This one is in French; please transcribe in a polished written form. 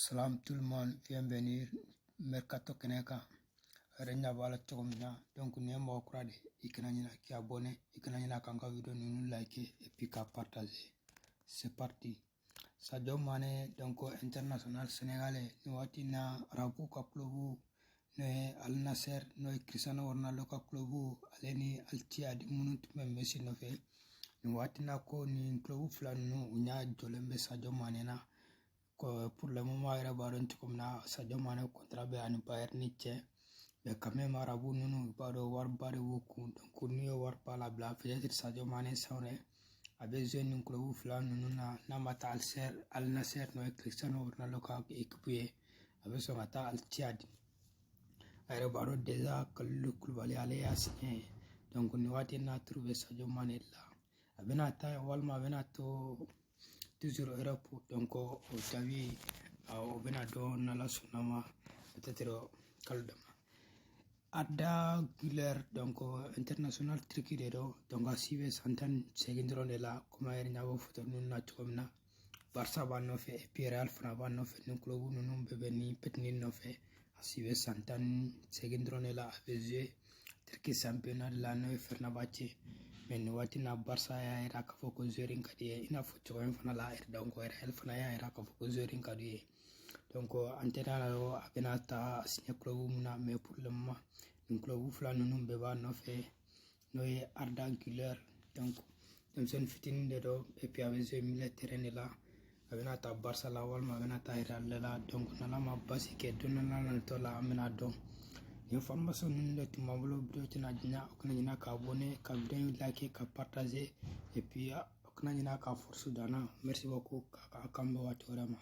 Salam tout le monde, bienvenue Mercato Keneka. Renya bala chokomna donc ni mo krade ikananya ki abonné ikananya kanga vidéo nous liker et puis ka partager. C'est parti. Sadio Mané donc international sénégalais no watina Rabu ka clubu no Al Nassr no Cristiano Ronaldo ka clubu aleni Al Ittihad munut même Messi no fe no watina ko ni clubu flanu unya jolembe Sadio Mané na pour le moment il y a comme na Sadio Mané contrat be an Bayern Nice mais quand même Arabu nunu bado war bari woku donc ni war pas la bla peut-être Sadio Mané sonne a besoin d'un club flan nunu na mata Al Nassr no Cristiano Ronaldo ka équipe avec son ata Al Ittihad ay baro déjà que le club allait signer donc ni wati na trouver Sadio Mané là abena ta walma abena to toujours Europe donc au tawi au benado nala sunama peut-être kaldama Arda Güler donc international triquidero donc a sive santan segindron de la comme er nyabo foto nun na chomna Barça banno fe et puis Real Fana banno fe nun club nun bebeni petni no fe a sive santan segindron de la aveze Turquie championnat la no Fenerbahçe men watina Barça ya era ka foko zorin kadi ina foto en fana la er donc Real Fana ya era ka foko zorin kadi donc antena abenata signé club muna mais pour le moment un club flan num beba no fe no Arda Güler donc sen fitin de do et puis avec ce militaire là abenata Barça la walma abenata Real la donc nala ma basique donala na to la amena donc information nunde tumablo video tina jina okna jina ka abonné ka video like ka partager et puis okna jina ka force dana merci beaucoup ka kamba wato rama